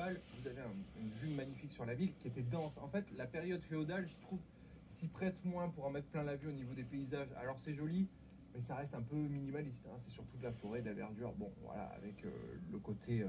principal, vous avez une vue magnifique sur la ville qui était dense. En fait, la période féodale, je trouve, s'y prête moins pour en mettre plein la vue au niveau des paysages. Alors c'est joli, mais ça reste un peu minimaliste. Hein. C'est surtout de la forêt, de la verdure. Bon, voilà, avec le côté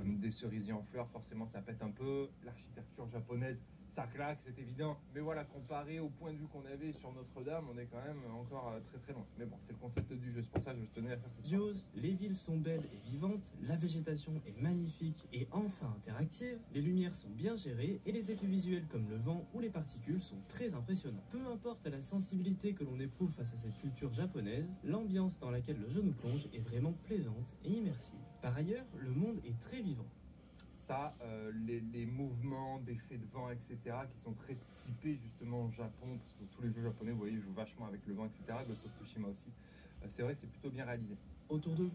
des cerisiers en fleurs, forcément ça pète un peu. L'architecture japonaise, ça claque, c'est évident. Mais voilà, comparé au point de vue qu'on avait sur Notre-Dame, on est quand même encore très très loin. Mais bon, c'est le concept du jeu, c'est pour ça que je tenais à faire cette vidéo. Les villes sont belles et vivantes, la végétation est magnifique et enfin interactive, les lumières sont bien gérées et les effets visuels comme le vent ou les particules sont très impressionnants. Peu importe la sensibilité que l'on éprouve face à cette culture japonaise, l'ambiance dans laquelle le jeu nous plonge est vraiment plaisante et immersive. Par ailleurs, le monde est très vivant. Ça, les mouvements, d'effets de vent, etc., qui sont très typés justement au Japon, parce que tous les jeux japonais, vous voyez, jouent vachement avec le vent, etc., Ghost of Tsushima aussi. C'est vrai que c'est plutôt bien réalisé. Autour de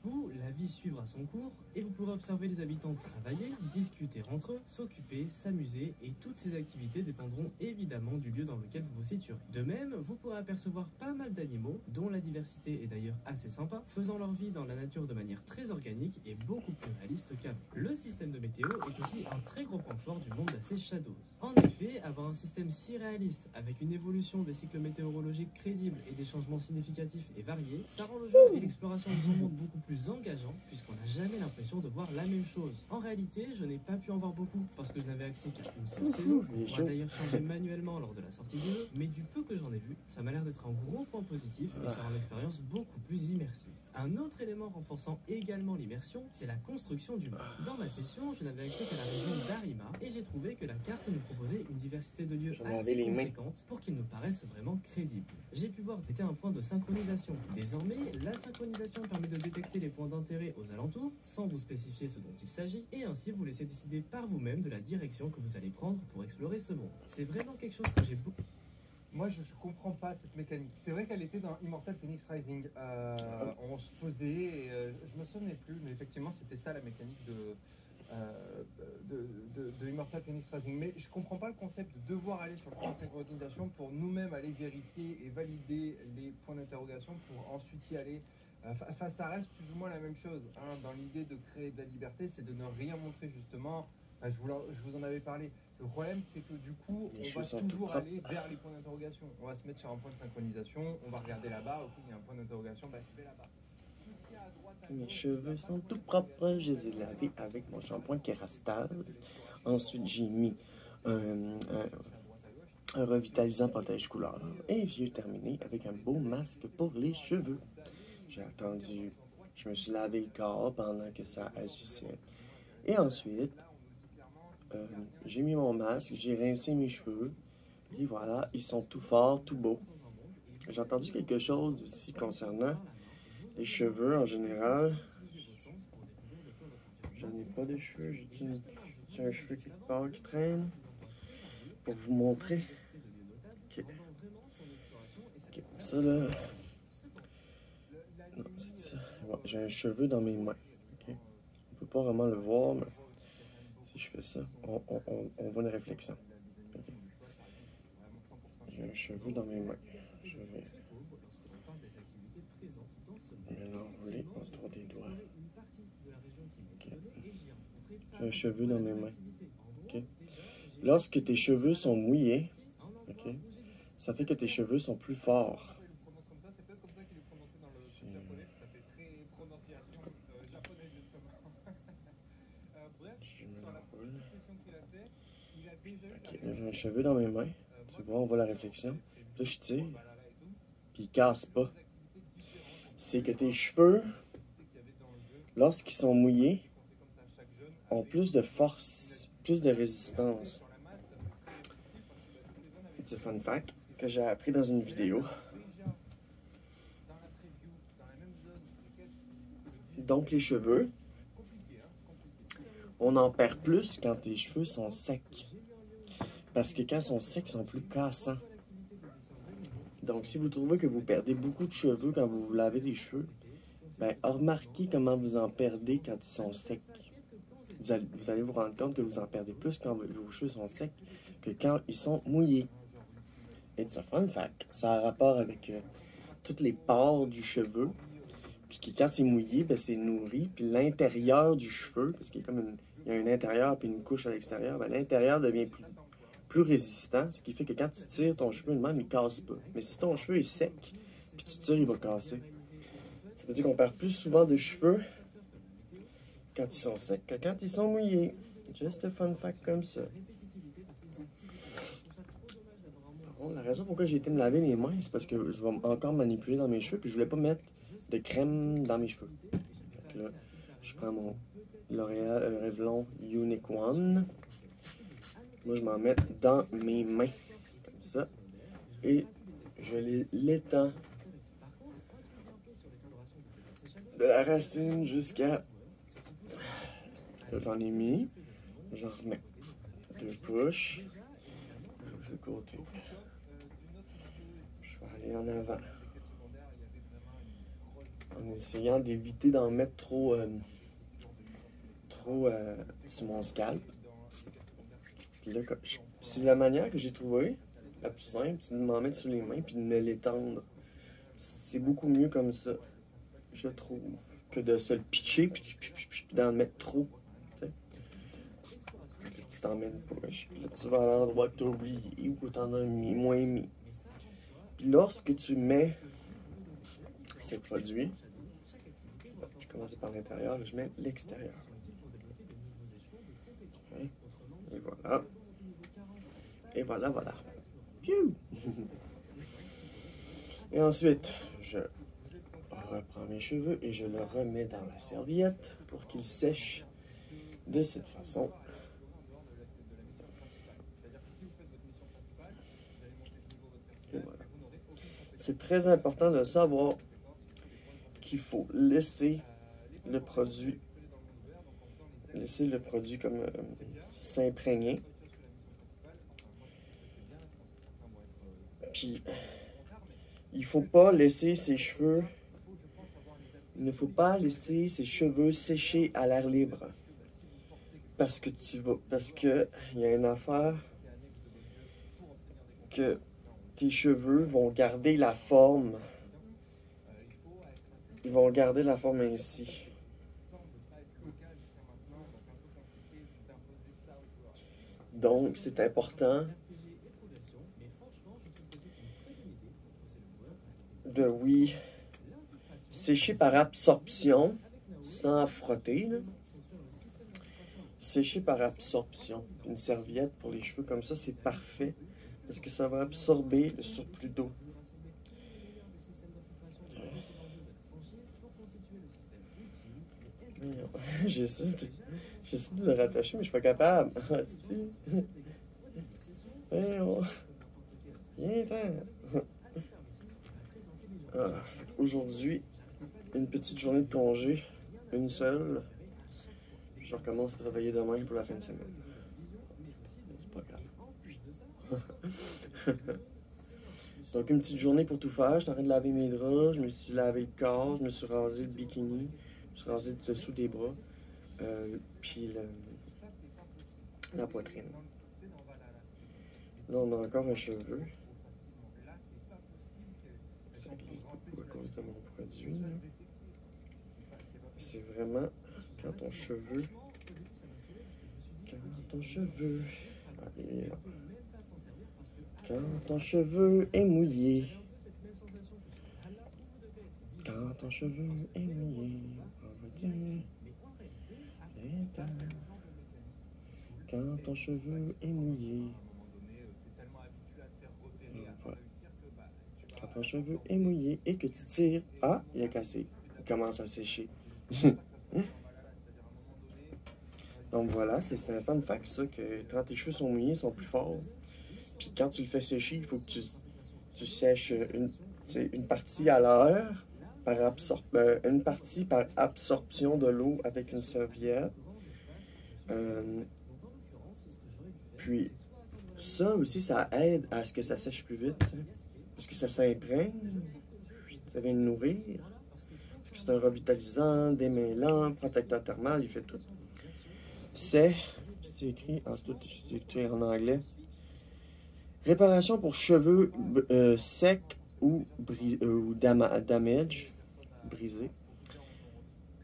vous, la vie suivra son cours et vous pourrez observer les habitants travailler, discuter entre eux, s'occuper, s'amuser et toutes ces activités dépendront évidemment du lieu dans lequel vous vous situerez. De même, vous pourrez apercevoir pas mal d'animaux, dont la diversité est d'ailleurs assez sympa, faisant leur vie dans la nature de manière très organique et beaucoup plus réaliste qu'avant. Le système de météo est aussi un très gros point fort du monde assez Shadows. En effet, avoir un système si réaliste, avec une évolution des cycles météorologiques crédibles et des changements significatifs et variés, ça rend le jeu et l'exploration de son monde beaucoup plus engageant, puisqu'on n'a jamais l'impression de voir la même chose. En réalité, je n'ai pas pu en voir beaucoup, parce que je n'avais accès qu'à une seule saison. On va d'ailleurs changer manuellement lors de la sortie du jeu, mais du peu que j'en ai vu, ça m'a l'air d'être un gros point positif et ça rend l'expérience beaucoup plus immersive. Un autre élément renforçant également l'immersion, c'est la construction du monde. Dans ma session, je n'avais accès qu'à la région d'Arima, et j'ai trouvé que la carte nous proposait une diversité de lieux assez conséquente pour qu'ils nous paraissent vraiment crédibles. J'ai pu voir que c'était un point de synchronisation. Désormais, la synchronisation permet de détecter les points d'intérêt aux alentours, sans vous spécifier ce dont il s'agit, et ainsi vous laisser décider par vous-même de la direction que vous allez prendre pour explorer ce monde. C'est vraiment quelque chose que j'ai beaucoup... Moi, je comprends pas cette mécanique. C'est vrai qu'elle était dans Immortal Phoenix Rising. On se posait, et, je me souvenais plus, mais effectivement, c'était ça la mécanique de Immortal Phoenix Rising. Mais je comprends pas le concept de devoir aller sur le point de synchronisation pour nous-mêmes aller vérifier et valider les points d'interrogation pour ensuite y aller. Enfin, ça reste plus ou moins la même chose. Hein. Dans l'idée de créer de la liberté, c'est de ne rien montrer justement. Je vous en avais parlé. Le problème, c'est que du coup, on va toujours aller vers les points d'interrogation. On va se mettre sur un point de synchronisation, on va regarder là-bas, ok, il y a un point d'interrogation, bah je vais là-bas. Mes cheveux sont tout propres, je les ai lavés avec mon shampoing Kerastase. Ensuite, j'ai mis un revitalisant protège couleur. Et j'ai terminé avec un beau masque pour les cheveux. J'ai attendu, je me suis lavé le corps pendant que ça agissait. Et ensuite, j'ai mis mon masque, j'ai rincé mes cheveux, et voilà, ils sont tout forts, tout beaux. J'ai entendu quelque chose aussi concernant les cheveux en général. J'en ai pas de cheveux, j'ai un cheveu quelque part qui traîne. Pour vous montrer. Ok. Ça là. Non, c'est ça. Ouais, j'ai un cheveu dans mes mains. Okay. On peut pas vraiment le voir, mais si je fais ça, on voit une réflexion. Okay. J'ai un cheveu dans mes mains. Je vais l'enrouler autour des doigts. Okay. J'ai un cheveu dans mes mains. Okay. Lorsque tes cheveux sont mouillés, okay, ça fait que tes cheveux sont plus forts. Je me l'enroule. Ok, là j'ai un cheveu dans mes mains. Tu vois, on voit la réflexion. Là je tire, puis il casse pas. C'est que tes cheveux, lorsqu'ils sont mouillés, ont plus de force, plus de résistance. C'est un fun fact que j'ai appris dans une vidéo. Donc les cheveux, on en perd plus quand tes cheveux sont secs. Parce que quand ils sont secs, ils sont plus cassants. Donc si vous trouvez que vous perdez beaucoup de cheveux quand vous vous lavez les cheveux, ben remarquez comment vous en perdez quand ils sont secs. Vous allez vous rendre compte que vous en perdez plus quand vos cheveux sont secs que quand ils sont mouillés. It's a fun fact. Ça a rapport avec toutes les pores du cheveu. Puis que quand c'est mouillé, ben c'est nourri. Puis l'intérieur du cheveu, parce qu'il y a comme il y a un intérieur et une couche à l'extérieur, ben, l'intérieur devient plus résistant, ce qui fait que quand tu tires ton cheveu de même, il ne casse pas. Mais si ton cheveu est sec, puis tu tires, il va casser. Ça veut dire qu'on perd plus souvent de cheveux quand ils sont secs que quand ils sont mouillés. Just a fun fact comme ça. Bon, la raison pourquoi j'ai été me laver les mains, c'est parce que je vais encore manipuler dans mes cheveux, puis je voulais pas mettre de crème dans mes cheveux. Fait que là, je prends mon L'Oréal Revlon Unique One. Moi, je m'en mets dans mes mains, comme ça. Et je l'étends de la racine jusqu'à... Là, j'en ai mis. J'en remets 2 couches. De ce côté. Je vais aller en avant. En essayant d'éviter d'en mettre trop sur mon scalp. Puis là, c'est la manière que j'ai trouvée la plus simple, c'est de m'en mettre sur les mains puis de me l'étendre. C'est beaucoup mieux comme ça, je trouve, que de se le pitcher puis d'en mettre trop. T'sais. Là, tu t'en mets une poche, puis là tu vas à l'endroit que tu as oublié ou que tu en as moins mis. Puis lorsque tu mets ces produits, je commence par l'intérieur, je mets l'extérieur. Et voilà. Et voilà, voilà. Piou! Et ensuite, je reprends mes cheveux et je le remets dans la serviette pour qu'il sèche de cette façon. Et voilà. C'est très important de savoir qu'il faut laisser le produit comme s'imprégner. Puis, il faut pas laisser ses cheveux... Il ne faut pas laisser ses cheveux sécher à l'air libre. Parce que il y a une affaire que tes cheveux vont garder la forme. Ils vont garder la forme ainsi. Donc, c'est important de, oui, sécher par absorption, sans frotter, là. Sécher par absorption. Une serviette pour les cheveux comme ça, c'est parfait, parce que ça va absorber le surplus d'eau. J'essaie de le rattacher, mais je suis pas capable. Aujourd'hui, une petite journée de congé, une seule. Puis je recommence à travailler demain pour la fin de semaine. C'est pas grave. Donc une petite journée pour tout faire. Je suis en train de laver mes draps, je me suis lavé le corps, je me suis rasé le bikini, je me suis rasé le dessous des bras, puis la poitrine. Là, on a encore un cheveu. Ça glisse beaucoup à cause de mon produit. C'est vraiment quand ton cheveu... Allez, là. Quand ton cheveu est mouillé. Quand ton cheveu est mouillé. On va dire... Quand ton cheveu est mouillé. Voilà. Quand ton cheveu est mouillé et que tu tires, ah, il a cassé. Il commence à sécher. Donc voilà, c'est un fun fact ça, que quand tes cheveux sont mouillés, ils sont plus forts. Puis quand tu le fais sécher, il faut que tu sèches une partie à l'heure, une partie par absorption de l'eau avec une serviette. Puis ça aussi, ça aide à ce que ça sèche plus vite, hein, parce que ça s'imprègne, ça vient de nourrir, parce que c'est un revitalisant, démêlant, protecteur thermal, il fait tout. C'est écrit en anglais, réparation pour cheveux secs ou damage, brisés.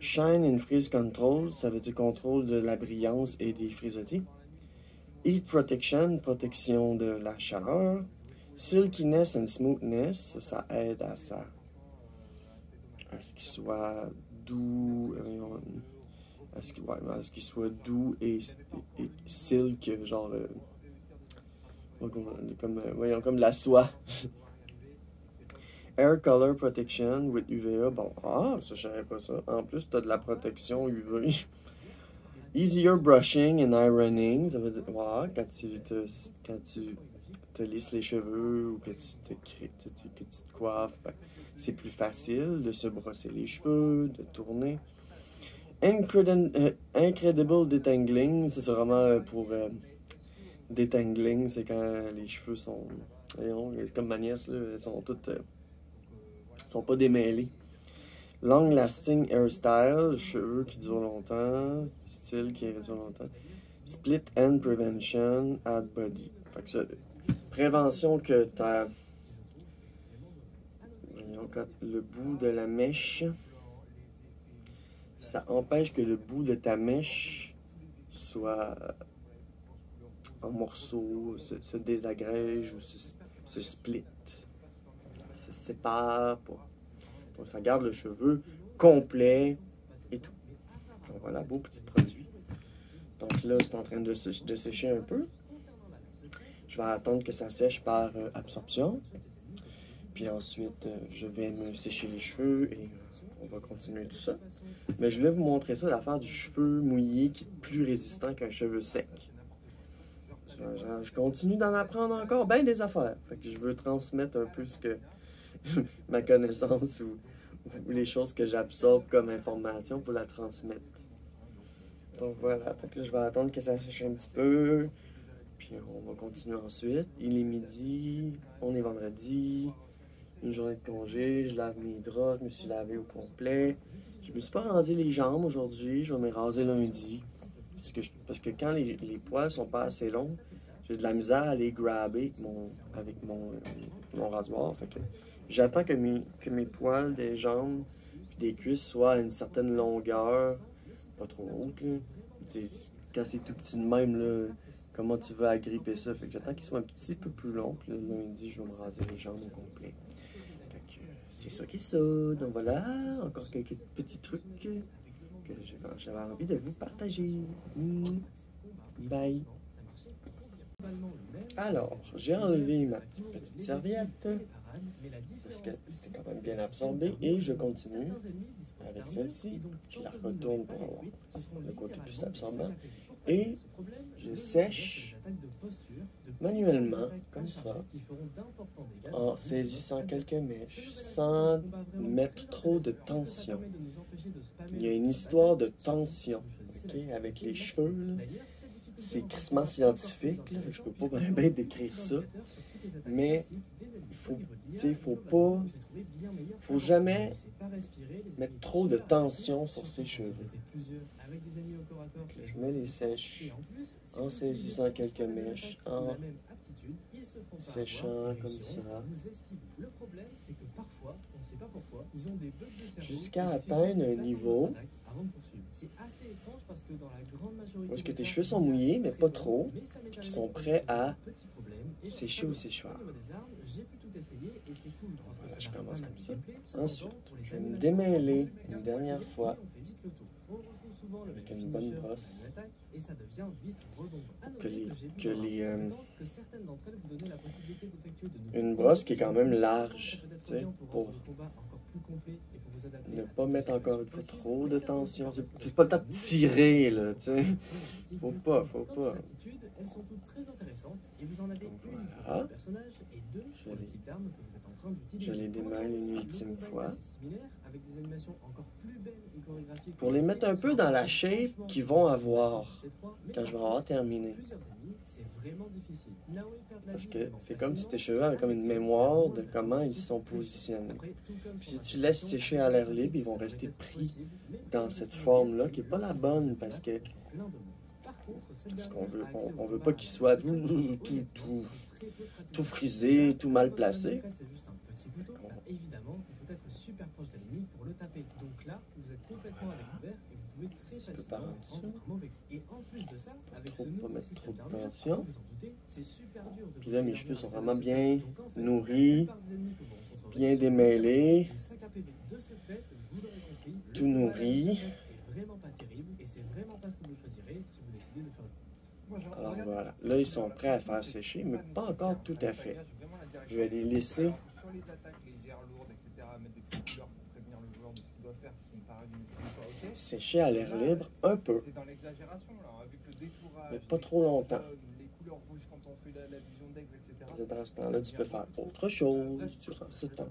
Shine and Freeze Control, ça veut dire contrôle de la brillance et des frisottis. Heat Protection, protection de la chaleur. Silkiness and Smoothness, ça aide à ce qu'il soit doux, à ce qu'il soit doux et silk, genre comme la soie. Air Color Protection with UVA. Bon, ça, je savais pas ça. En plus, tu as de la protection UV. Easier brushing and ironing. Ça veut dire, quand tu te lisses les cheveux ou que tu te coiffes, ben, c'est plus facile de se brosser les cheveux, de tourner. Incredible Detangling. C'est vraiment pour detangling. C'est quand les cheveux sont... Voyons, comme ma nièce, là, elles sont toutes... sont pas démêlés. Long lasting hairstyle, cheveux qui durent longtemps, style qui dure longtemps. Split end prevention, add body. Fait que ça, prévention que le bout de la mèche, ça empêche que le bout de ta mèche soit en morceaux, se désagrège ou se split. Se sépare pas. Donc ça garde le cheveu complet et tout. Donc voilà, beau petit produit. Donc là, c'est en train de sécher un peu. Je vais attendre que ça sèche par absorption. Puis ensuite, je vais me sécher les cheveux et on va continuer tout ça. Mais je voulais vous montrer ça, l'affaire du cheveu mouillé qui est plus résistant qu'un cheveu sec. Je continue d'en apprendre encore bien des affaires. Fait que je veux transmettre un peu ce que ma connaissance ou les choses que j'absorbe comme information pour la transmettre. Donc voilà, fait que je vais attendre que ça sèche un petit peu. Puis on va continuer ensuite. Il est midi, on est vendredi, une journée de congé, je lave mes draps, je me suis lavé au complet. Je me suis pas rasé les jambes aujourd'hui, je vais me raser lundi. Parce que quand les poils sont pas assez longs, j'ai de la misère à les grabber avec mon rasoir. Fait que j'attends que mes poils des jambes et des cuisses soient à une certaine longueur, pas trop haute. Là. Quand c'est tout petit de même, là, comment tu veux agripper ça? Fait que j'attends qu'ils soient un petit peu plus longs. Puis le lundi, je vais me raser les jambes au complet. Fait que c'est ça qui est ça. Donc voilà, encore quelques petits trucs que j'avais envie de vous partager. Bye. Alors, j'ai enlevé ma petite serviette parce que c'est quand même bien absorbé et je continue avec celle-ci. Je la retourne pour avoir le côté plus absorbant et je sèche manuellement comme ça en saisissant quelques mèches sans mettre trop de tension. Il y a une histoire de tension, okay, avec les cheveux. Là. C'est crissement scientifique, là, je peux pas bien décrire ça, mais faut jamais mettre trop de tension sur ses cheveux. Okay, je mets les sèches en saisissant quelques mèches, en séchant comme ça, jusqu'à atteindre un niveau où est-ce que tes cheveux sont mouillés, mais pas trop, puis qui sont prêts à sécher au séchoir. Voilà, je commence comme ça. Ensuite, je vais me démêler une dernière fois avec une bonne brosse une brosse qui est quand même large, tu sais, pour ne pas mettre encore une fois trop de tension. C'est pas le temps de tirer, là, tu sais. Faut pas. Voilà. Je les démêle une ultime fois. Pour les mettre un peu dans la shape qu'ils vont avoir quand je vais avoir terminé. Parce que c'est comme si tes cheveux avaient comme une mémoire de comment ils sont positionnés. Puis si tu laisses sécher à l'air libre, ils vont rester pris dans cette forme-là qui n'est pas la bonne parce qu'on veut pas qu'ils soient tout frisés, tout mal placés. complètement avec le verre et vous pouvez très peux facilement pas prendre un mauvais coup. Et en plus de ça, avec Faut ce pas nouveau mettre système trop de d'armure, tension. vous vous en doutez, c'est super dur de Puis là, mes bouger cheveux sont l'armure vraiment avec un bien seul coup. Donc, en fait, nourris, la plupart des ennemis que vous rencontrerez bien sur démêlés, les 5 APV. De ce fait, vous l'aurez compris, le tout combat à la nourri. mise en tête est vraiment pas terrible et c'est vraiment pas ce que vous choisirez si vous décidez de faire le Alors voilà, là ils sont prêts à faire sécher, mais pas encore tout à fait. Je vais les laisser Alors que sur les attaques légères, lourdes, etc., mettre des petites couleurs pour prévenir le joueur de ce qu'il doit faire si une parade d'une esquive n'est pas ok. sécher à l'air libre un peu, C'est dans l'exagération, là, avec le détourage, mais pas trop longtemps. les couleurs rouges quand on fait la vision d'aigle, etc. Là, dans ce temps-là, tu peux faire autre chose durant ce temps.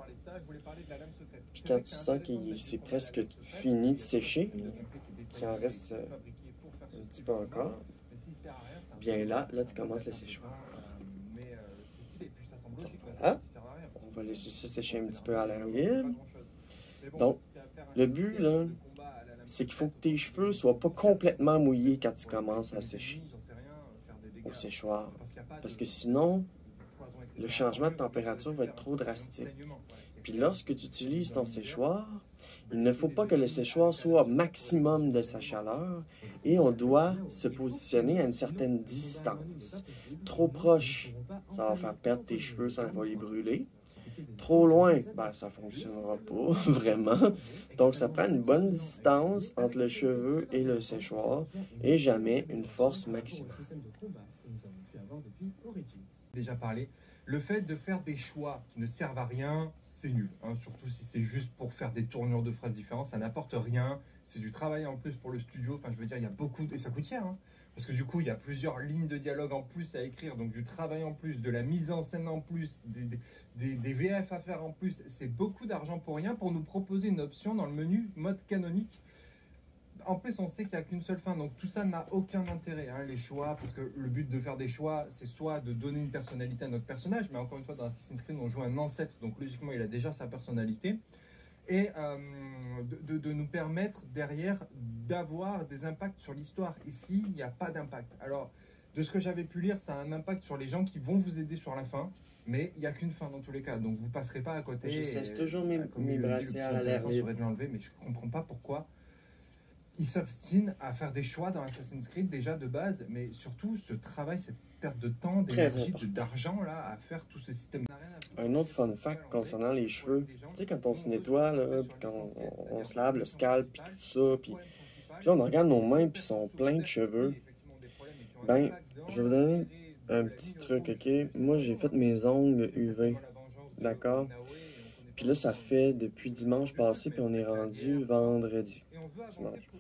Puis quand tu sens que c'est presque fini de sécher, qu'il en reste un petit peu encore, bien là tu commences le séchoir. Voilà. On va laisser ça sécher un petit peu à l'air libre. Donc, le but, là, c'est qu'il faut que tes cheveux soient pas complètement mouillés quand tu commences à sécher au séchoir. Parce que sinon, le changement de température va être trop drastique. Puis lorsque tu utilises ton séchoir, il ne faut pas que le séchoir soit au maximum de sa chaleur et on doit se positionner à une certaine distance. Trop proche, ça va faire perdre tes cheveux, ça va les brûler. Trop loin, ben, ça ne fonctionnera pas vraiment. Donc ça prend une bonne distance entre le cheveu et le séchoir et jamais une force maximale. Déjà parlé, le fait de faire des choix qui ne servent à rien, c'est nul. Hein, surtout si c'est juste pour faire des tournures de phrases différentes, ça n'apporte rien. C'est du travail en plus pour le studio. Enfin, je veux dire, il y a beaucoup et ça coûte cher. Hein, parce que du coup, il y a plusieurs lignes de dialogue en plus à écrire, donc du travail en plus, de la mise en scène en plus, des VF à faire en plus. C'est beaucoup d'argent pour rien pour nous proposer une option dans le menu mode canonique. En plus, on sait qu'il n'y a qu'une seule fin, donc tout ça n'a aucun intérêt, hein, les choix, parce que le but de faire des choix, c'est soit de donner une personnalité à notre personnage, mais encore une fois, dans Assassin's Creed, on joue un ancêtre, donc logiquement, il a déjà sa personnalité, et de nous permettre derrière d'avoir des impacts sur l'histoire. Ici, il n'y a pas d'impact. Alors, de ce que j'avais pu lire, ça a un impact sur les gens qui vont vous aider sur la fin, mais il n'y a qu'une fin dans tous les cas, donc vous ne passerez pas à côté. Je cesse toujours mes brassières à l'air libre. Je l'enlever, mais je ne comprends pas pourquoi ils s'obstinent à faire des choix dans Assassin's Creed déjà de base, mais surtout ce travail, cette perte de temps, d'énergie, d'argent là, à faire tout ce système. Un autre fun fact concernant les cheveux, tu sais quand on se nettoie, là, puis quand on se lave le scalp, puis tout ça, puis là on regarde nos mains, puis ils sont pleins de cheveux, ben, je vais vous donner un petit truc, ok? Moi j'ai fait mes ongles UV, d'accord? Puis là ça fait depuis dimanche passé, puis on est rendu vendredi. Dimanche.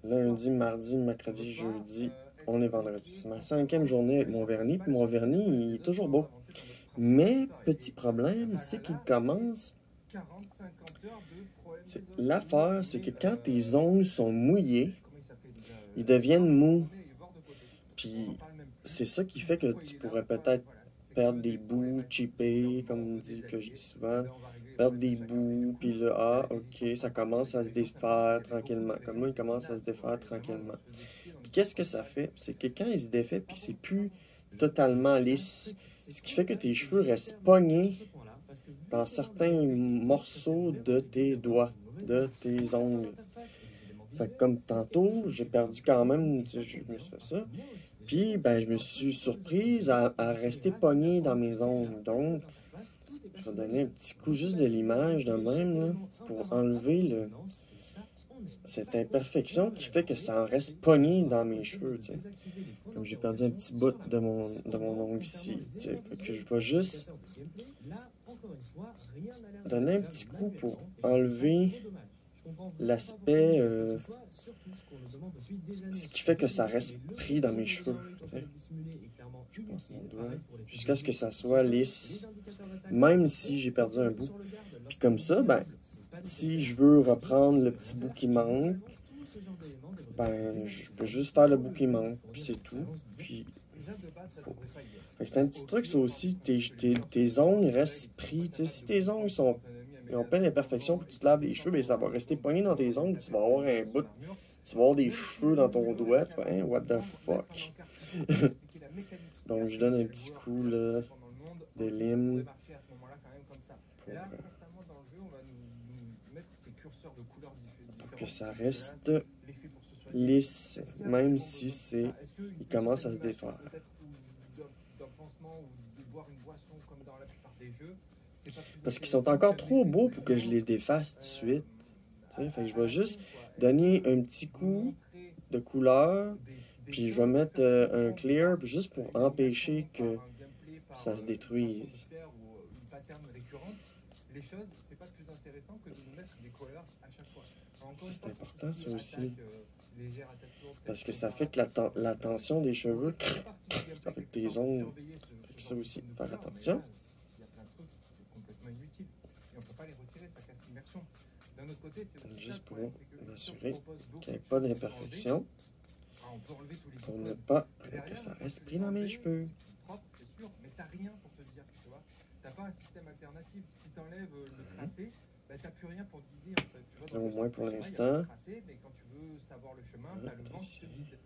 Lundi, mardi, mercredi, jeudi, on est vendredi. C'est ma 5e journée avec mon vernis, puis mon vernis, il est toujours beau. Mais, petit problème, c'est qu'il commence... L'affaire, c'est que quand tes ongles sont mouillés, ils deviennent mous. Puis, c'est ça qui fait que tu pourrais peut-être perdre des bouts, chipper, comme que je dis souvent. Perdre des bouts, puis là, ah, ok, ça commence à se défaire tranquillement. Comme moi, il commence à se défaire tranquillement. Puis qu'est-ce que ça fait? C'est que quand il se défait, puis c'est plus totalement lisse, ce qui fait que tes cheveux restent pognés dans certains morceaux de tes doigts, de tes ongles. Fait que comme tantôt, j'ai perdu quand même, je me suis fait ça. Puis, ben, je me suis surprise à rester pogné dans mes ongles. Donc, je vais donner un petit coup juste de l'image de même là, pour enlever cette imperfection qui fait que ça en reste pogné dans mes cheveux. T'sais. Comme j'ai perdu un petit bout de mon ongle ici. Fait que je vais juste donner un petit coup pour enlever l'aspect, ce qui fait que ça reste pris dans mes cheveux. T'sais. Je passe mon doigt jusqu'à ce que ça soit lisse, même si j'ai perdu un bout. Puis comme ça, ben, si je veux reprendre le petit bout qui manque, ben, je peux juste faire le bout qui manque, puis c'est tout. Puis, c'est un petit truc, ça aussi, tes ongles restent pris. T'sais, si tes ongles ils ont plein d'imperfections, puis tu te laves les cheveux, ben, ça va rester pogné dans tes ongles, tu vas avoir un bout, tu vas avoir des cheveux dans ton doigt, tu vas, hein, what the fuck. Donc, je donne un petit coup là, de lime. Pour que ça reste lisse, même si c'est, il commence à se défaire. Parce qu'ils sont encore trop beaux pour que je les défasse tout de suite. Fait que je vais juste donner un petit coup de couleur, puis je vais mettre un clear juste pour empêcher que ça se détruise. Les choses, c'est pas plus intéressant que de nous mettre des couleurs à chaque fois. C'est important ça aussi. Parce que ça fait que la tension des cheveux, ça fait que tes ongles. Fait que ça aussi, faire attention. Il y a plein de trucs, c'est complètement inutile. Et on peut pas les retirer, ça casse l'immersion. D'un autre côté, c'est aussi juste pour m'assurer qu'il n'y ait pas d'imperfection. Pour ne pas que ça reste pris dans mes cheveux. Propre, c'est sûr, mais t'as rien pour te dire, tu vois. T'as pas un système alternatif. Si t'enlèves le tracé, bah, t'as plus rien pour te guider. En fait. Tu vois, au moins pour l'instant. Mais quand tu veux savoir le chemin, t'as le vent qui te guide.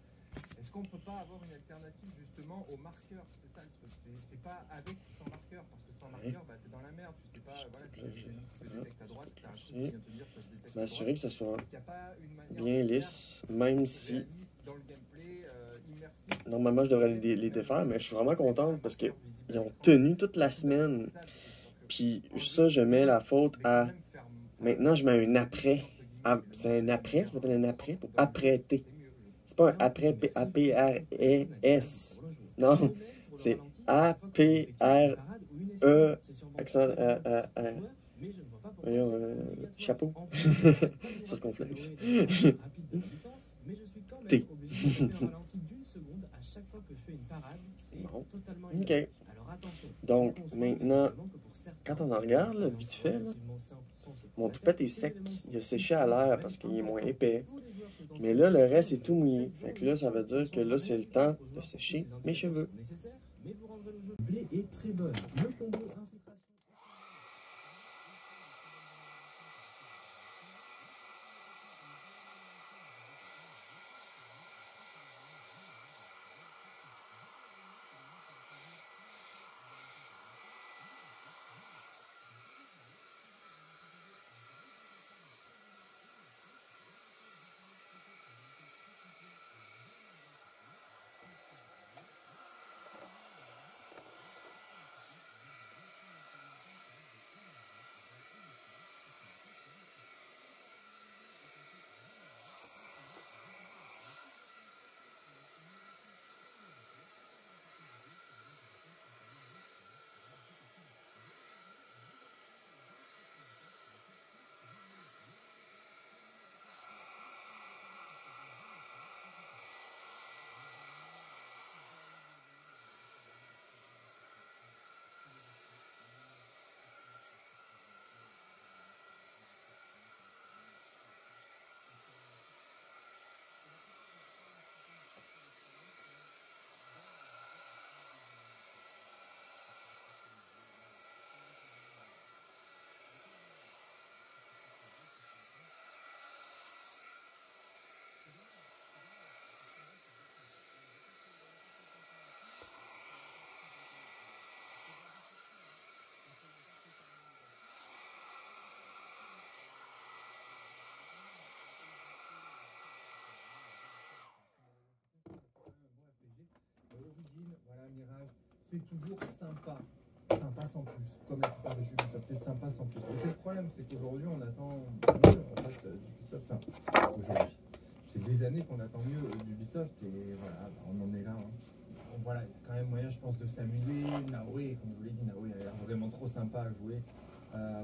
Est-ce qu'on peut pas avoir une alternative justement au marqueur? C'est ça le truc. C'est pas avec ou sans marqueur, parce que sans marqueur, bah, t'es dans la merde. Tu sais pas, voilà, si tu te détectes à droite, t'as un truc qui vient te dire ça se détecte à droite. M'assurer que ça soit bien lisse, même si. Normalement, je devrais les défaire, mais je suis vraiment contente parce qu'ils ont tenu toute la semaine. Puis ça, je mets la faute à... Maintenant, je mets un après. C'est un après, ça s'appelle un après pour apprêter. C'est pas un après, A-P-R-E-S. Non, c'est A-P-R-E, accent chapeau, circonflexe. T. Bon. OK. Donc, maintenant, quand on en regarde, là, vite fait, là, mon toupette est sec. Il a séché à l'air parce qu'il est moins épais. Mais là, le reste est tout mouillé. Fait que là, ça veut dire que là, c'est le temps de sécher mes cheveux. Le blé est très bonne. Le combo infiltration. Voilà, Mirage, c'est toujours sympa. Sympa sans plus. Comme la plupart des jeux Ubisoft, c'est sympa sans plus. Et c'est le problème, c'est qu'aujourd'hui, on attend mieux en fait, d'Ubisoft. Enfin, aujourd'hui. C'est des années qu'on attend mieux d'Ubisoft et voilà, bah, on en est là. Hein. Donc, voilà, il y a quand même moyen, je pense, de s'amuser. Naoé, comme je vous l'ai dit, Naoé a l'air vraiment trop sympa à jouer.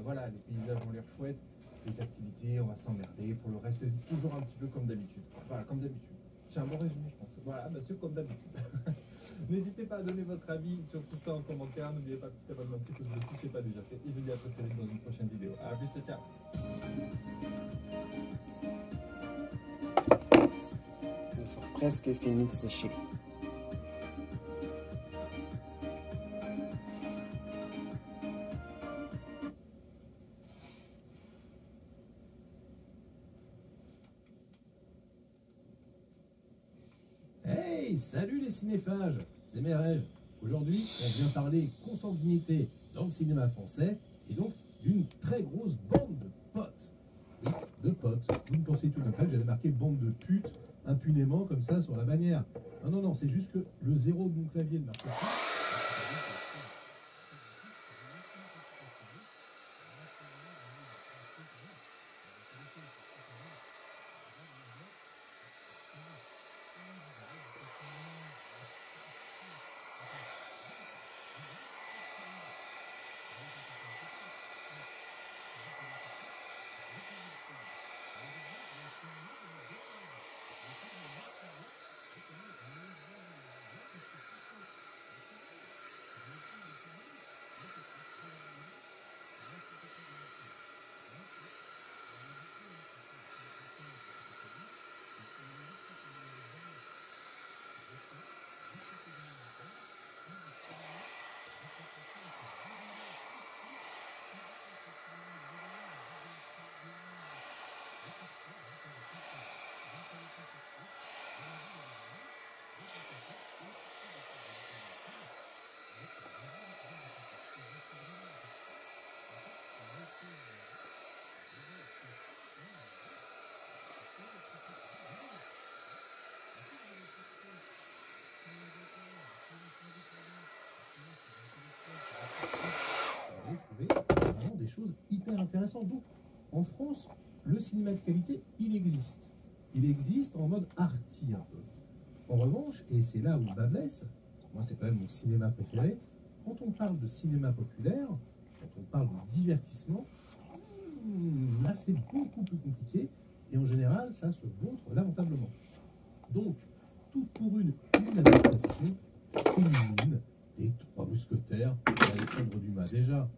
Voilà, les paysages ont l'air chouettes. Les activités, on va s'emmerder. Pour le reste, c'est toujours un petit peu comme d'habitude. Voilà, comme d'habitude. C'est un bon résumé, je pense. Voilà, bah, c'est comme d'habitude. N'hésitez pas à donner votre avis sur tout ça en commentaire. N'oubliez pas petit abonnement, petit pouce bleu si ce n'est pas déjà fait. Et je vous dis à très vite dans une prochaine vidéo. A plus, ciao. Ils sont presque finis de sécher. Hey, salut les cinéphages, c'est Merej. Aujourd'hui, on vient parler consanguinité dans le cinéma français et donc d'une très grosse bande de potes. Oui, de potes. Vous ne pensez tout d'un coup que j'allais marquer bande de putes impunément comme ça sur la bannière. Non, non, non, c'est juste que le 0 de mon clavier ne marque pas. Vous allez trouver vraiment des choses hyper intéressantes. Donc, en France, le cinéma de qualité, il existe. Il existe en mode arty un peu. En revanche, et c'est là où le bas blesse, moi c'est quand même mon cinéma préféré, quand on parle de cinéma populaire, quand on parle de divertissement, là c'est beaucoup plus compliqué, et en général, ça se vautre lamentablement. Donc, tout pour une adaptation féminine des Trois Mousquetaires d'Alexandre Dumas. Déjà,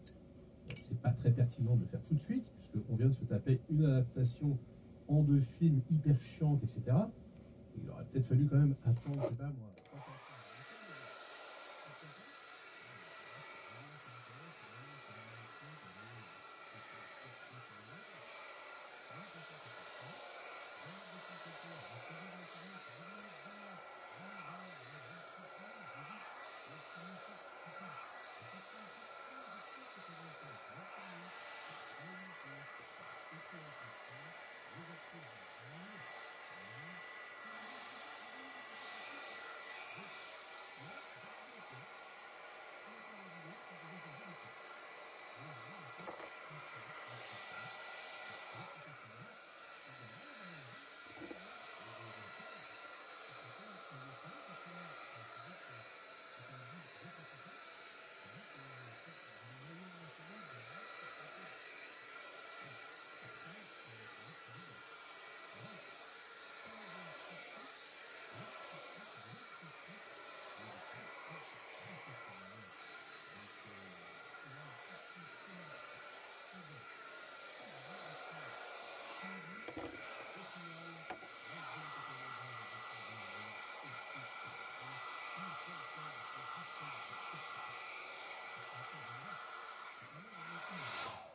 c'est pas très pertinent de le faire tout de suite, puisqu'on vient de se taper une adaptation en 2 films hyper chiante, etc. Il aurait peut-être fallu quand même attendre, je sais pas moi.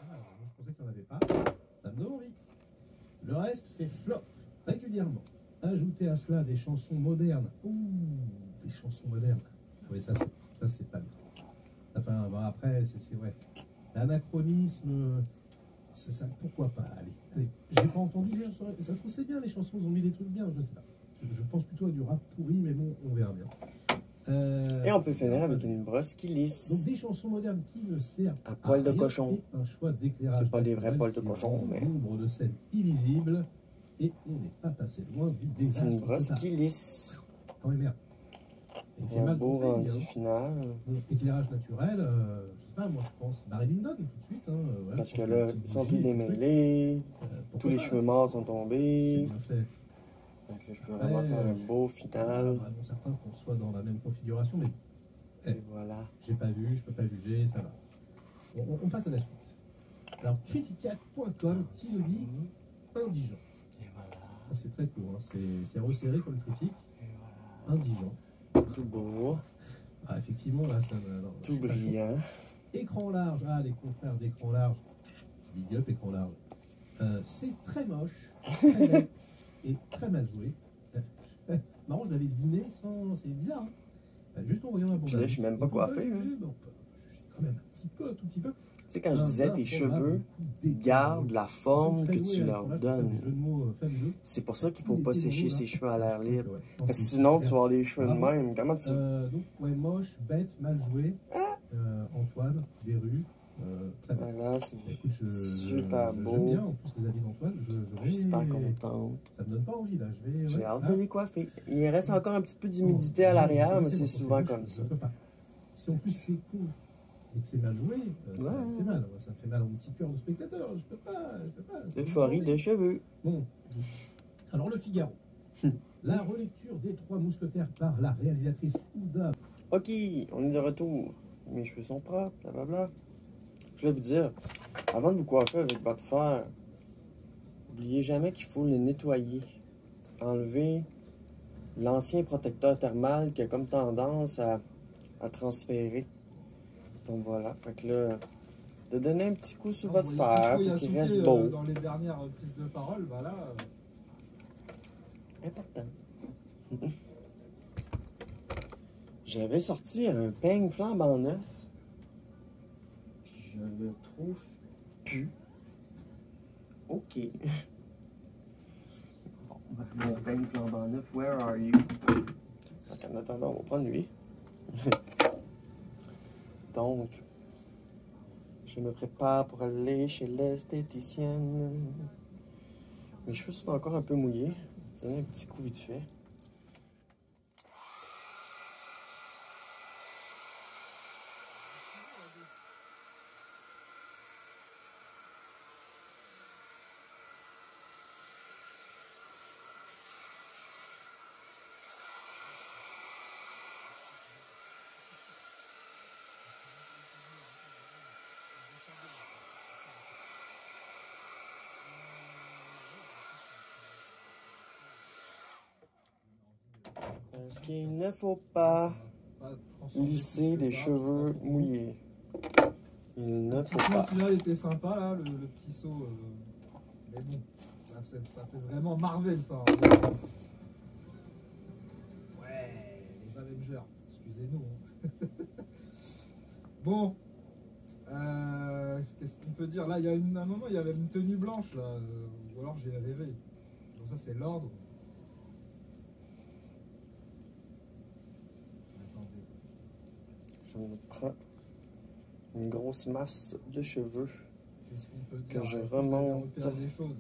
Je pensais qu'il n'y en avait pas. Ça me donne envie. Le reste fait flop régulièrement. Ajoutez à cela des chansons modernes. Ouh, des chansons modernes. Oui, ça c'est pas bien. Enfin, bon, après, c'est vrai. L'anachronisme, c'est ça. Pourquoi pas? Allez. J'ai pas entendu les chansons. Ça se trouve, c'est bien, les chansons, ils ont mis des trucs bien, je sais pas. Je pense plutôt à du rap pourri, mais bon, on verra bien. Et on peut finir avec une brosse qui lisse. Donc des chansons modernes qui ne servent à poil de rien cochon. Et un choix d'éclairage. C'est pas des vrais poils de cochon, mais nombre de scènes illisibles et on n'est pas passé loin du désastre. c'est une brosse total. qui lisse. Oh mais merde. Il fait Un mal beau au fait, rendu final. Bon, éclairage naturel, je sais pas, moi je pense Marilyn Monroe tout de suite. Voilà, Parce je que pense là, une petite ils sont bougie tous et tout. démêlés. Tous Pourquoi les pas, cheveux morts sont c'est tombés. bien fait. Donc là, je peux vraiment faire un beau Je suis pas final. vraiment certain qu'on soit dans la même configuration, mais Et voilà. j'ai pas vu, je peux pas juger, ça va. On passe à la suite. Alors, criticat.com qui nous dit indigent. Et voilà. Ah, c'est très court, hein. C'est resserré comme critique. Et voilà. Indigent. Tout beau. Ah, effectivement, là, ça me. Alors, Tout je suis pas chaud. brillant. Écran large. Ah, les confrères d'écran large. Big up, écran large. C'est très moche, très laid et très mal joué. Marrant, je l'avais deviné sans. C'est bizarre, hein. Juste en voyant la bande. Puis là, je suis même pas coiffé, hein. Bon, je suis quand même un petit peu, un tout petit peu. sais, quand je disais tes cheveux gardent la forme que tu leur donnes. C'est pour ça qu'il faut pas sécher ses cheveux à l'air libre. Parce que sinon, tu vas avoir des cheveux de même. Comment tu... Donc, ouais, moche, bête, mal joué. Antoine, Desrues. Très bien. Voilà, c'est Écoute, super beau. J'aime bien en plus les habits d'Antoine. Je suis super contente. Ça me donne pas envie là. J'ai hâte de les coiffer. Il reste encore un petit peu d'humidité à l'arrière, mais c'est souvent comme ça. Si en plus c'est court et que c'est mal joué, ça me fait mal. Ça me fait mal au petit cœur de spectateur. Je peux pas. Euphorie de cheveux. Bon. Alors le Figaro. La relecture des Trois Mousquetaires par la réalisatrice Ouda. Ok, on est de retour. Mes cheveux sont propres, blablabla. Je voulais vous dire, avant de vous coiffer avec votre fer, n'oubliez jamais qu'il faut le nettoyer. Enlever l'ancien protecteur thermal qui a comme tendance à transférer. Donc voilà, fait que là, de donner un petit coup sur votre fer pour qu'il reste beau. Dans les dernières prises de parole, bah là... Important. J'avais sorti un peigne flambant neuf. Je le trouve plus. Ok. Bon, mon peigne flambant neuf, where are you? En attendant, on va prendre lui. Donc, je me prépare pour aller chez l'esthéticienne. Mes cheveux sont encore un peu mouillés. Donner un petit coup vite fait. Parce qu'il ne faut pas lisser des cheveux mouillés. Il ne faut Le pas. final était sympa là, le petit saut. Mais bon, ça fait vraiment Marvel ça. Ouais, les Avengers, excusez-nous. Hein. Bon, qu'est-ce qu'on peut dire? Là, il y a un moment, il y avait une tenue blanche là, ou alors j'ai rêvé. Donc ça c'est l'ordre. Je me prends une grosse masse de cheveux Qu'est-ce qu'on peut dire? que je Est-ce que vous avez remonte repéré des choses?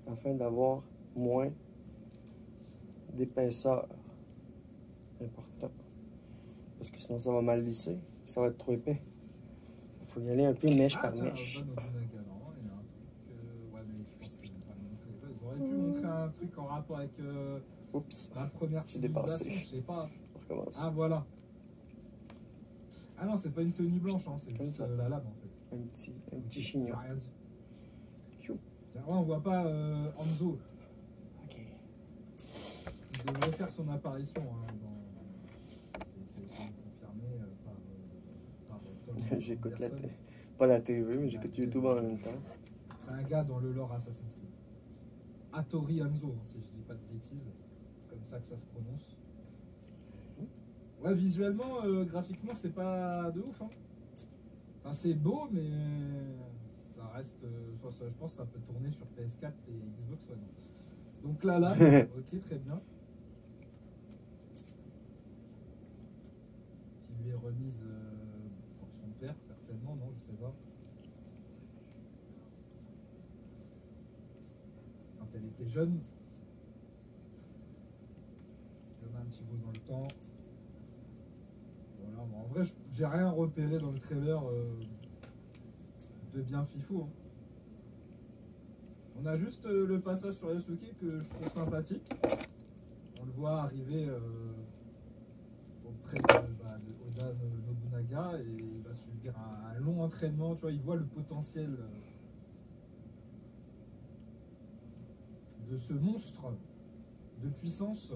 afin d'avoir moins d'épaisseur. Important. Parce que sinon ça va mal lisser, ça va être trop épais. Il faut y aller un peu mèche par mèche. Bon Nobunaga, non, il y a un truc. Ouais, mais je pense qu'ils n'ont pas montré. Ils auraient pu montrer un truc en rapport avec Oups, la première je suis dépassé. civilisation, je sais pas. on recommence. Ah, voilà. Ah non, c'est pas une tenue blanche, hein, c'est Comme juste ça. la lame en fait. Un petit chignon. J'ai rien dit. Chou. Ouais, on voit pas Hanzo. Ok. Il devrait faire son apparition. Hein, c'est confirmé par Paul J'écoute la Anderson. télé. Pas la TV, mais j'écoute YouTube en même temps. C'est un gars dans le lore Assassin's Creed. Hattori Hanzo, hein, si je dis pas de bêtises. C'est comme ça que ça se prononce. Ouais, visuellement, graphiquement, c'est pas de ouf. Hein. Enfin, c'est beau, mais ça reste. Je pense que ça peut tourner sur PS4 et Xbox One. Donc là, ok, très bien. Qui lui est remise pour son père, certainement, non, je sais pas. Quand elle était jeune. Il y en a un petit bout dans le temps. Voilà, bon, en vrai, j'ai rien repéré dans le trailer de bien fifou. Hein. On a juste le passage sur Yasuke que je trouve sympathique. On le voit arriver auprès de Oda Nobunaga et il va subir un long entraînement. Tu vois, il voit le potentiel de ce monstre de puissance.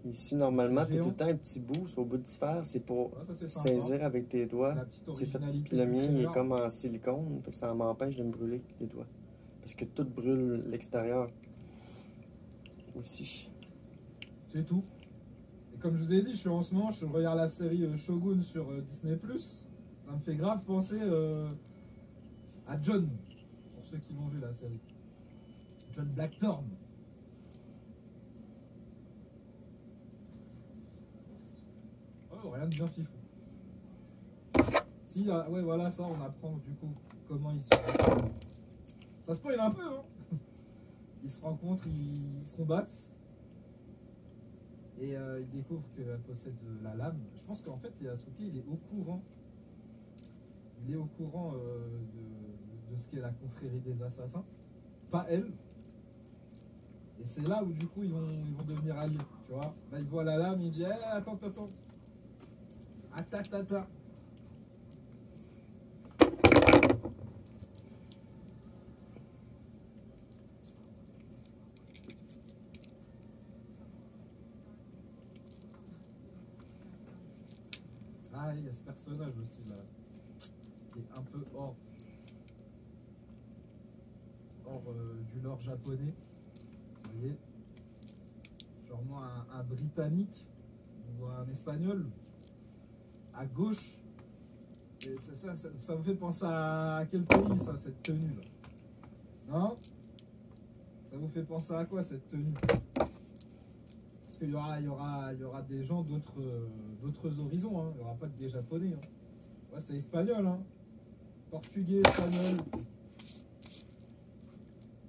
Ici, normalement, tu as Géant. tout le temps un petit bout au bout du fer. C'est pour Ouais, ça, c'est sympa. saisir avec tes doigts. C'est la petite C'est fait. originalité Puis le du mien, il est trailer. comme en silicone. Fait que ça m'empêche de me brûler les doigts. Parce que tout brûle l'extérieur aussi. C'est tout. Comme je vous ai dit, en ce moment, je regarde la série Shogun sur Disney+. Ça me fait grave penser à John, pour ceux qui l'ont vu la série. John Blackthorne. Oh, rien de bien fifou. Si, ouais, voilà, ça, on apprend du coup comment ils se rencontrent. Ça spoil un peu, hein. Ils se rencontrent, ils combattent. Et ils découvrent qu'elle possède la lame. Je pense qu'en fait, Yasuke, il est au courant. Il est au courant de ce qu'est la confrérie des assassins. Pas elle. Et c'est là où du coup ils vont devenir alliés. Tu vois. Là, il voit la lame, il dit attends. Attends. Ah, il y a ce personnage aussi là, qui est un peu hors du lore japonais. Vous voyez, sûrement un Britannique ou un Espagnol. À gauche, et ça vous fait penser à quel pays ça, cette tenue là? Non? Ça vous fait penser à quoi cette tenue? Parce qu'il y aura des gens d'autres horizons, hein. Il n'y aura pas que des japonais. Hein. Ouais, c'est espagnol, hein. Portugais, espagnol.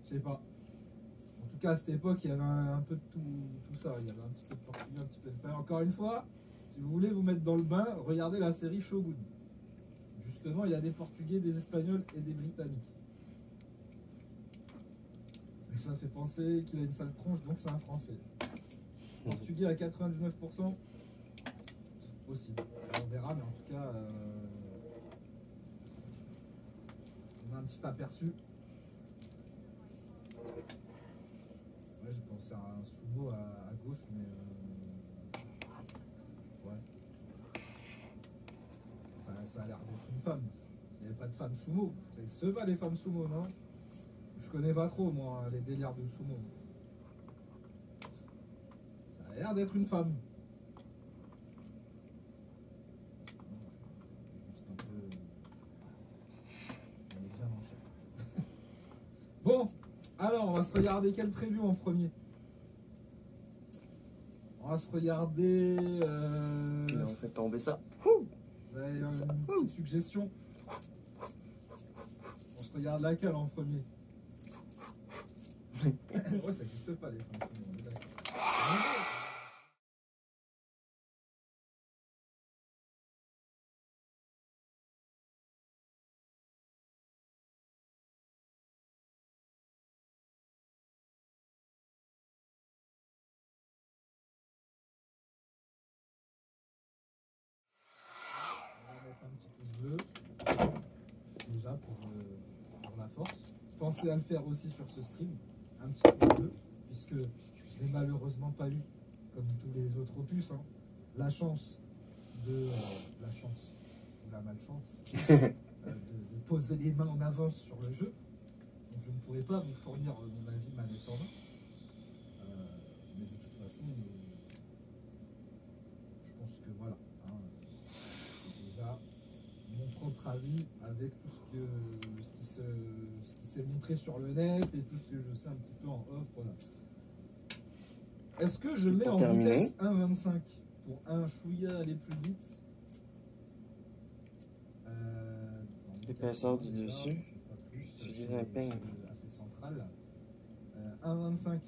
Je sais pas. En tout cas, à cette époque, il y avait un peu de tout ça. Il y avait un petit peu de portugais, un petit peu d'espagnol. Encore une fois, si vous voulez vous mettre dans le bain, regardez la série Shogun. Justement, il y a des portugais, des espagnols et des britanniques. Et ça fait penser qu'il a une sale tronche, donc c'est un français. Portugais à 99%, possible. On verra, mais en tout cas, on a un petit aperçu. Ouais, j'ai pensé à un sumo à gauche, mais ouais. Ça a l'air d'être une femme. Il n'y avait pas de femme sumo. Ça se bat les femmes sumo, non? Je connais pas trop, moi, les délires de sumo. Ça a l'air d'être une femme. Juste un peu. On est bien en chair. Bon, alors, on va se regarder quel preview en premier? On va se regarder. On fait tomber ça. Vous avez une petite suggestion? On se regarde laquelle en premier? Ouais, ça n'existe pas les femmes sumo, on est d'accord. On va mettre un petit pouce bleu déjà pour la force. Pensez à le faire aussi sur ce stream, un petit pouce bleu, puisque je n'ai malheureusement pas eu, comme tous les autres opus, hein, la chance la chance ou la malchance de poser les mains en avance sur le jeu. Donc je ne pourrais pas vous fournir mon avis manette en main. Mais de toute façon, je pense que voilà. Hein, déjà, mon propre avis avec tout ce qui s'est montré sur le net et tout ce que je sais un petit peu en off. Voilà. Est-ce que je mets en vitesse 1.25 pour un chouïa aller plus vite? L'épaisseur du dessus. C'est juste un peigne. Assez central. 1.25.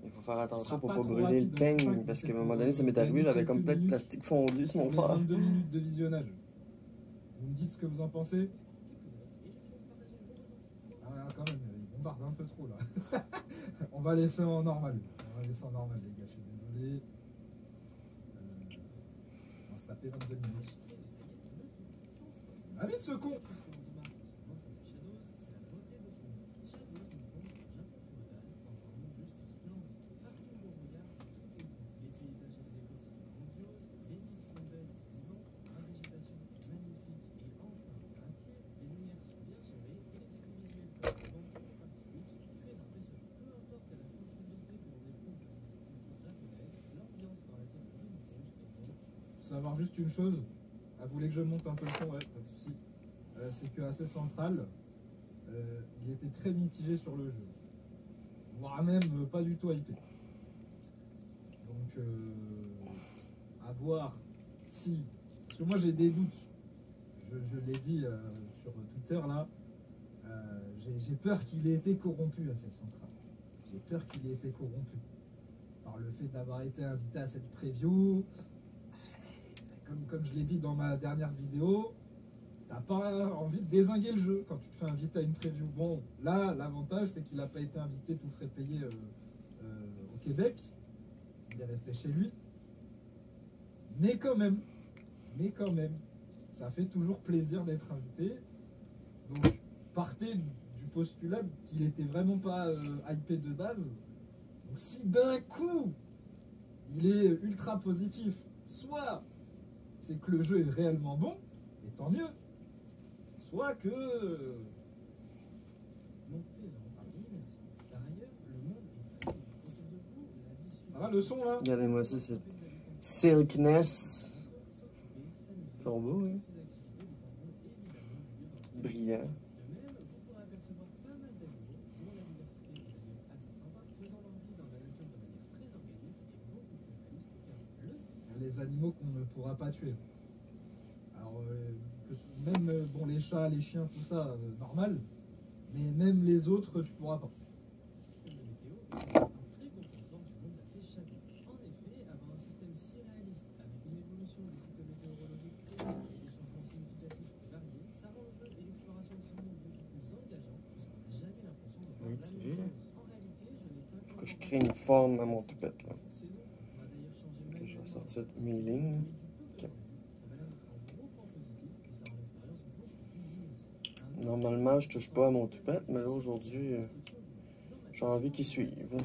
Il faut faire attention pour pas brûler le peigne, parce qu'à un moment donné, ça m'est arrivé, j'avais comme plein de plastique fondu sur mon frère. 22 minutes de visionnage. Vous me dites ce que vous en pensez? Ah ouais, quand même, il bombarde un peu trop là. On va laisser en normal. On va laisser en normal, les gars, je suis désolé. On va se taper 22 minutes. Ah vite ce con! savoir juste une chose. Ah, vous voulez que je monte un peu le son? Ouais, pas de souci. C'est que AC Central, il était très mitigé sur le jeu. Voire même pas du tout hypé. Donc, à voir si... Parce que moi j'ai des doutes. Je l'ai dit sur Twitter là. J'ai peur qu'il ait été corrompu à cette centrale. J'ai peur qu'il ait été corrompu. Par le fait d'avoir été invité à cette preview. Comme je l'ai dit dans ma dernière vidéo, t'as pas envie de dézinguer le jeu quand tu te fais inviter à une preview. Bon, là, l'avantage c'est qu'il n'a pas été invité tout frais payé au Québec. Il est resté chez lui. Mais quand même, ça fait toujours plaisir d'être invité. Donc, partez du postulat qu'il était vraiment pas hypé de base. Donc, si d'un coup, il est ultra positif, soit c'est que le jeu est réellement bon, et tant mieux, soit que... Ça va le son là? Regardez-moi ça, c'est Silkness. Ils sont beaux, hein? Brillant. Les animaux qu'on ne pourra pas tuer. Alors, même bon, les chats, les chiens, tout ça, normal. Mais même les autres, tu pourras pas. Oui, tu veux. Faut que je crée une forme à mon toupette, là. Ok, je vais sortir mes lignes. Ok. Normalement, je touche pas à mon toupette, mais là, aujourd'hui, j'ai envie qu'il suive. Ok.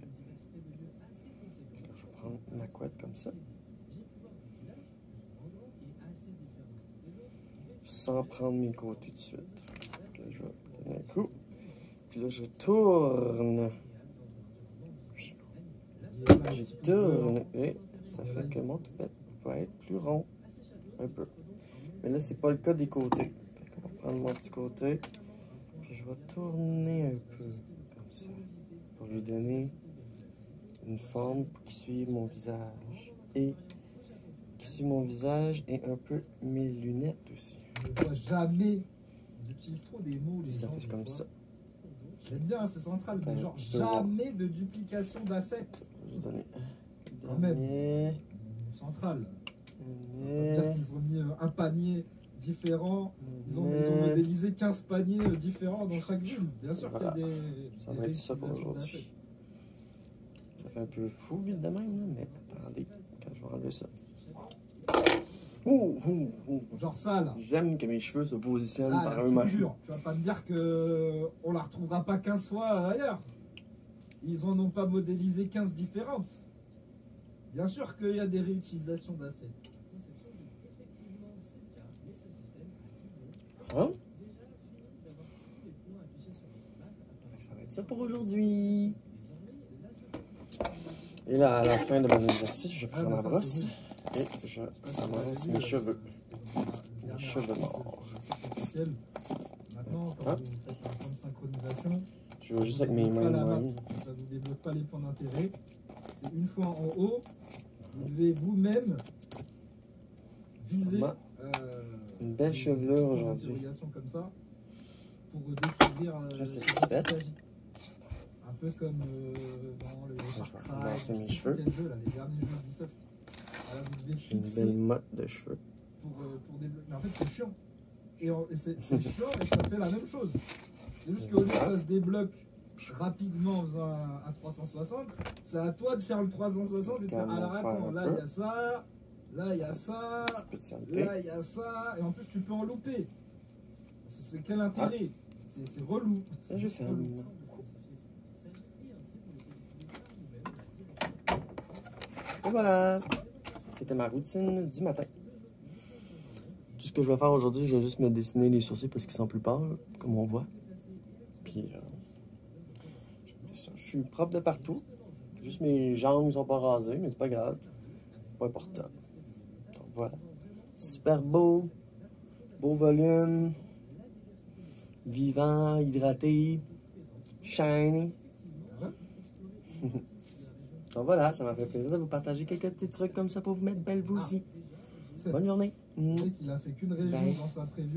Là, je vais prendre ma couette comme ça. Sans prendre mes côtés de suite. Là, je vais donner un coup. Puis là, je tourne. Je tourne. Et ça fait que mon toupette va être plus rond. Un peu. Mais là, c'est pas le cas des côtés. On va prendre mon petit côté. Puis je vais tourner un peu. Comme ça. Pour lui donner une forme qui suive mon visage. Et qui suit mon visage et un peu mes lunettes aussi. Je ne vois jamais. Ils utilisent trop des mots. Les Ça gens, fait des comme fois. ça. J'aime bien, c'est central, mais Un genre petit peu jamais de duplication d'assets. Je vais donner Quand même. dernier. Central. On Dernier. peut dire qu'ils ont mis un panier différent. Ils ont modélisé 15 paniers différents dans chaque ville. Bien sûr Voilà. qu'il y a des. Ça des va être ça pour réutilisations aujourd'hui. d'assets. Ça fait un peu fou vite de même, là, mais attendez, quand je vais enlever ça. Ouh, ouh, ouh. Genre ça là. J'aime que mes cheveux se positionnent Ah, par la eux-mêmes. structure. Tu vas pas me dire que on la retrouvera pas 15 fois ailleurs. Ils en ont pas modélisé 15 différentes. Bien sûr qu'il y a des réutilisations d'assets. Hein? Ça va être ça pour aujourd'hui. Et là, à la fin de mon exercice, je prends ma brosse et je ramasse mes cheveux. Mes cheveux morts. Maintenant, quand vous faites un point de synchronisation, Je vais juste avec mes mains. ça vous débloque pas les points d'intérêt. C'est une fois en haut, vous devez vous-même viser Une belle chevelure une aujourd'hui. interrogation comme ça pour découvrir Très ce dont satisfaite. il s'agit. Un peu comme dans le Far vais Cry, ramasser mes je sais plus cheveux. quel jeu, là, les derniers jeux d'Ubisoft. Voilà, vous devez Une fixer belle motte de cheveux. pour débloquer. Mais en fait, c'est chiant. Et c'est chiant et ça fait la même chose. C'est juste qu'au lieu que ça se débloque rapidement en faisant un 360, c'est à toi de faire le 360 et de faire alors attends, là il y a ça, là il y a ça, Un petit peu de saleté. là il y a ça, et en plus tu peux en louper. C'est quel intérêt? C'est relou. Ça, je fais relou. Et voilà, c'était ma routine du matin. Tout ce que je vais faire aujourd'hui, je vais juste me dessiner les sourcils parce qu'ils sont plus pâles, comme on voit. Puis, je suis propre de partout. Juste mes jambes sont pas rasées, mais c'est pas grave. Pas important. Donc voilà. Super beau. Beau volume. Vivant, hydraté. Shiny. Donc voilà, ça m'a fait plaisir de vous partager quelques petits trucs comme ça pour vous mettre belle vous aussi. Bonne journée. Vous savez qu'il a fait qu'une région Bye. dans sa preview.